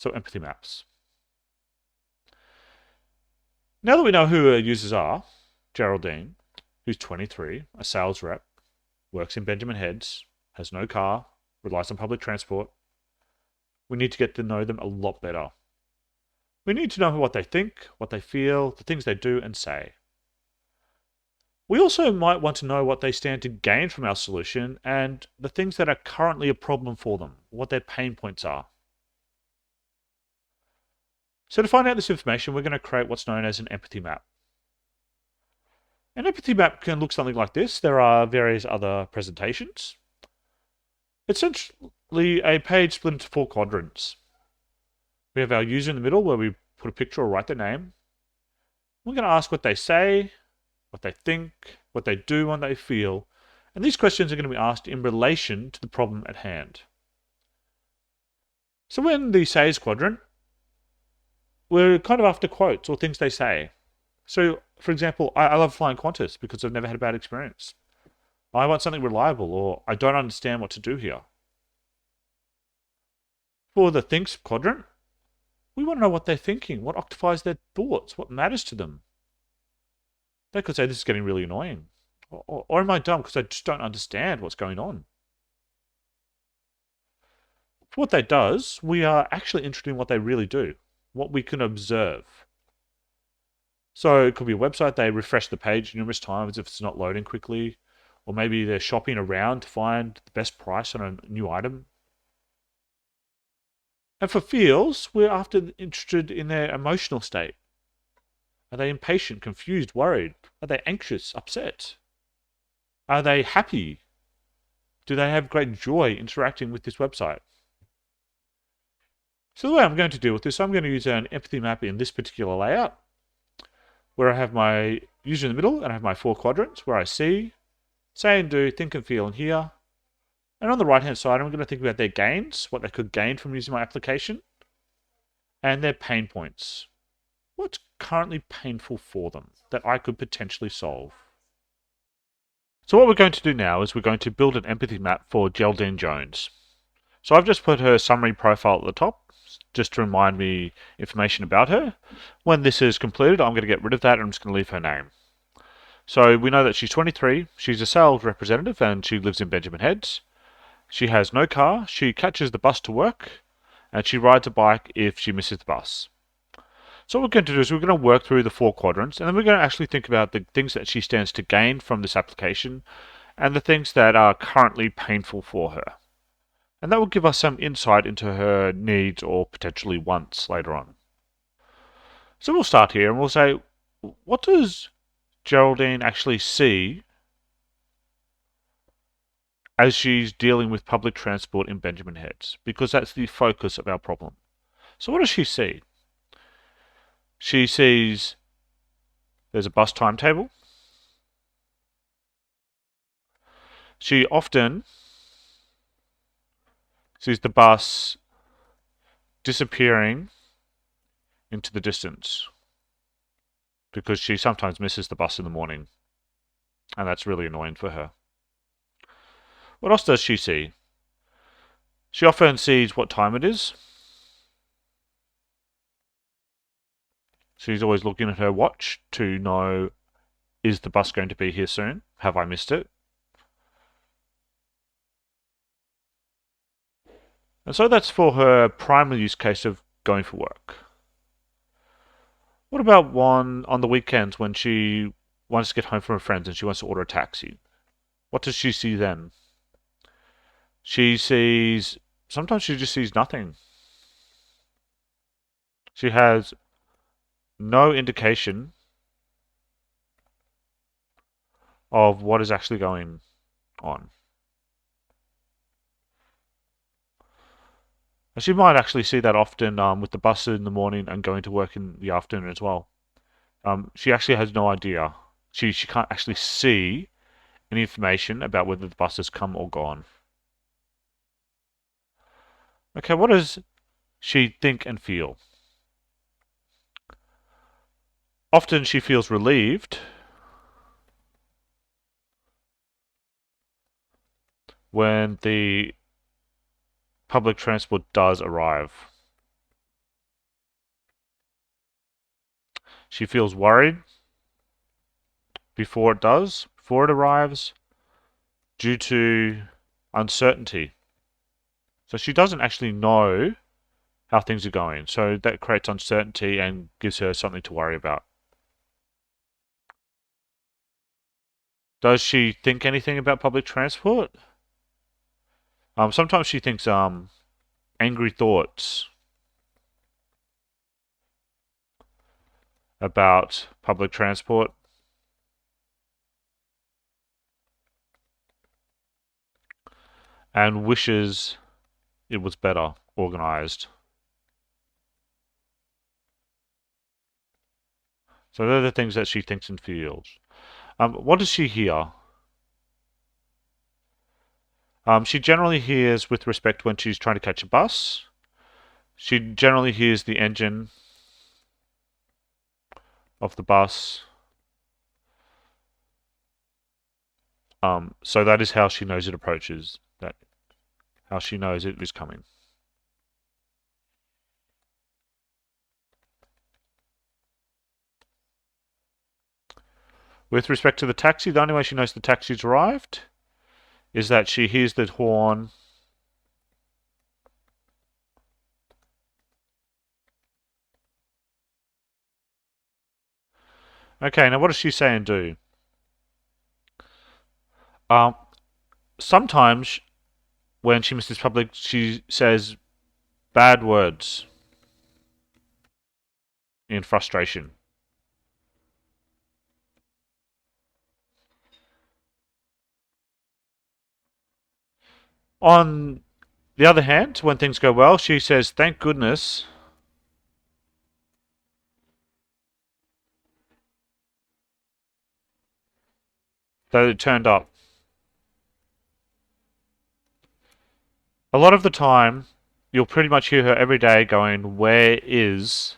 So empathy maps. Now that we know who her users are, Geraldine, who's 23, a sales rep, works in Benjamin Heads, has no car, relies on public transport, we need to get to know them a lot better. We need to know what they think, what they feel, the things they do and say. We also might want to know what they stand to gain from our solution and the things that are currently a problem for them, what their pain points are. So to find out this information, we're going to create what's known as an empathy map. An empathy map can look something like this. There are various other presentations. It's essentially a page split into 4 quadrants. We have our user in the middle where we put a picture or write their name. We're going to ask what they say, what they think, what they do, what they feel. And these questions are going to be asked in relation to the problem at hand. So in the says quadrant, we're kind of after quotes or things they say. So, for example, I love flying Qantas because I've never had a bad experience. I want something reliable, or I don't understand what to do here. For the thinks quadrant, we want to know what they're thinking, what occupies their thoughts, what matters to them. They could say, this is getting really annoying. Or am I dumb because I just don't understand what's going on? For what that does, we are actually interested in what they really do, what we can observe. So it could be a website, they refresh the page numerous times if it's not loading quickly, or maybe they're shopping around to find the best price on a new item. And for feels, we're interested in their emotional state. Are they impatient, confused, worried? Are they anxious, upset? Are they happy? Do they have great joy interacting with this website? So the way I'm going to deal with this, I'm going to use an empathy map in this particular layout, where I have my user in the middle and I have my 4 quadrants where I see, say and do, think and feel and hear. And on the right hand side, I'm going to think about their gains, what they could gain from using my application, and their pain points. What's currently painful for them that I could potentially solve? So what we're going to do now is we're going to build an empathy map for Geraldine Jones. So I've just put her summary profile at the top, just to remind me information about her. When this is completed, I'm going to get rid of that and I'm just going to leave her name. So we know that she's 23, she's a sales representative and she lives in Benjamin Heads. She has no car, she catches the bus to work, and she rides a bike if she misses the bus. So what we're going to do is we're going to work through the 4 quadrants, and then we're going to actually think about the things that she stands to gain from this application, and the things that are currently painful for her. And that will give us some insight into her needs or potentially wants later on. So we'll start here and we'll say, what does Geraldine actually see as she's dealing with public transport in Benjamin Heads? Because that's the focus of our problem. So what does she see? She sees there's a bus timetable. She often sees the bus disappearing into the distance because she sometimes misses the bus in the morning, and that's really annoying for her. What else does she see? She often sees what time it is. She's always looking at her watch to know, is the bus going to be here soon? Have I missed it? And so that's for her primary use case of going for work. What about one on the weekends when she wants to get home from her friends and she wants to order a taxi? What does she see then? She sees, sometimes she just sees nothing. She has no indication of what is actually going on. And she might actually see that often with the bus in the morning and going to work in the afternoon as well. She actually has no idea. She can't actually see any information about whether the bus has come or gone. Okay, what does she think and feel? Often she feels relieved when the public transport does arrive. She feels worried before it arrives, due to uncertainty. So she doesn't actually know how things are going. So that creates uncertainty and gives her something to worry about. Does she think anything about public transport? Sometimes she thinks angry thoughts about public transport. And wishes it was better organized. So they're the things that she thinks and feels. What does she hear? She generally hears with respect when she's trying to catch a bus. She generally hears the engine of the bus. So that is how she knows it approaches. That how she knows it is coming. With respect to the taxi, the only way she knows the taxi's arrived is that she hears the horn Okay, now what does she say and do? Um, Sometimes when she misses public, she says bad words in frustration. On the other hand, when things go well, she says, thank goodness that it turned up. A lot of the time, you'll pretty much hear her every day going, where is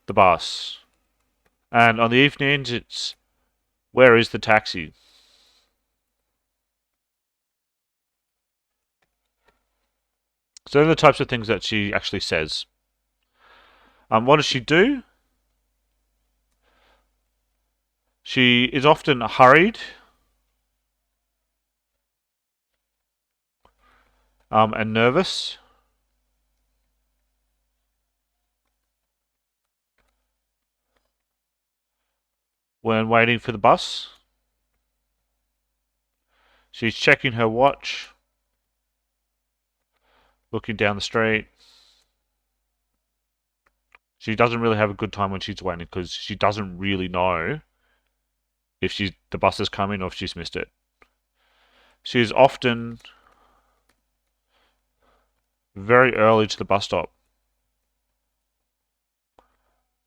the bus? And on the evenings, it's, where is the taxi? So they're the types of things that she actually says. What does she do? She is often hurried and nervous. When waiting for the bus. She's checking her watch, looking down the street. She doesn't really have a good time when she's waiting because she doesn't really know if the bus is coming or if she's missed it. She is often very early to the bus stop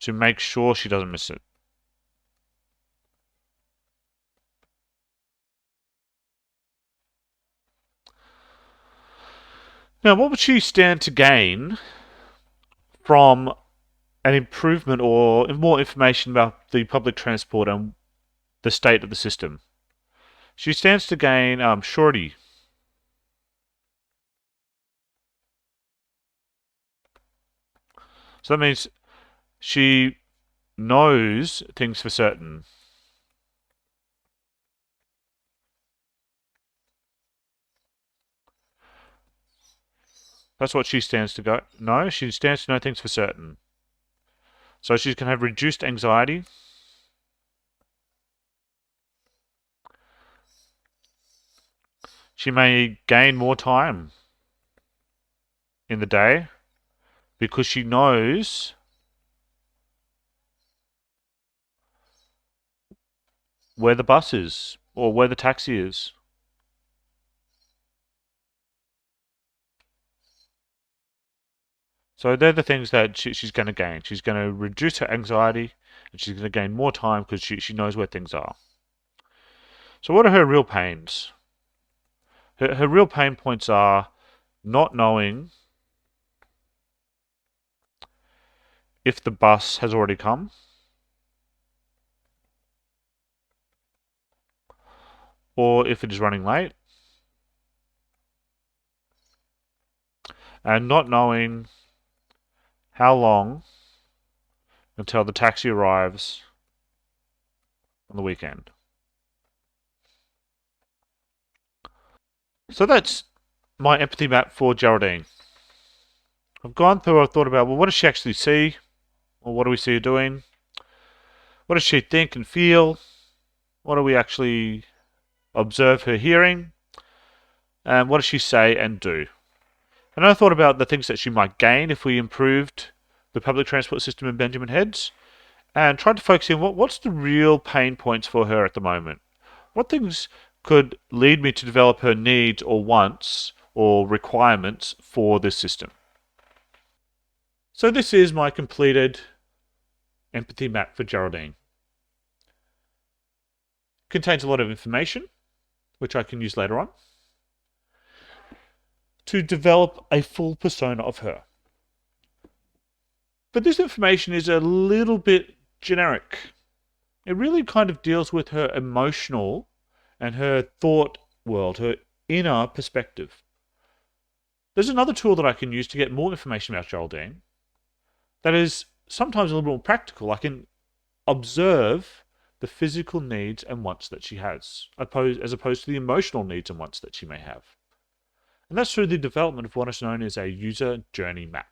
to make sure she doesn't miss it. Now, what would she stand to gain from an improvement or more information about the public transport and the state of the system? She stands to gain surety. So that means she knows things for certain. That's what she stands to go. No, she stands to know things for certain. So she can have reduced anxiety. She may gain more time in the day because she knows where the bus is or where the taxi is. So they're the things that she's going to gain. She's going to reduce her anxiety and she's going to gain more time because she knows where things are. So what are her real pains? Her real pain points are not knowing if the bus has already come, or if it is running late, and not knowing how long until the taxi arrives on the weekend. So that's my empathy map for Geraldine. I've gone through, I've thought about, well, what does she actually see? Or what do we see her doing? What does she think and feel? What do we actually observe her hearing? And what does she say and do? And I thought about the things that she might gain if we improved the public transport system in Benjamin Heads, and tried to focus in what's the real pain points for her at the moment. What things could lead me to develop her needs or wants or requirements for this system? So this is my completed empathy map for Geraldine. Contains a lot of information, which I can use later on, to develop a full persona of her. But this information is a little bit generic. It really kind of deals with her emotional and her thought world, her inner perspective. There's another tool that I can use to get more information about Geraldine that is sometimes a little more practical. I can observe the physical needs and wants that she has, as opposed to the emotional needs and wants that she may have. And that's through the development of what is known as a user journey map.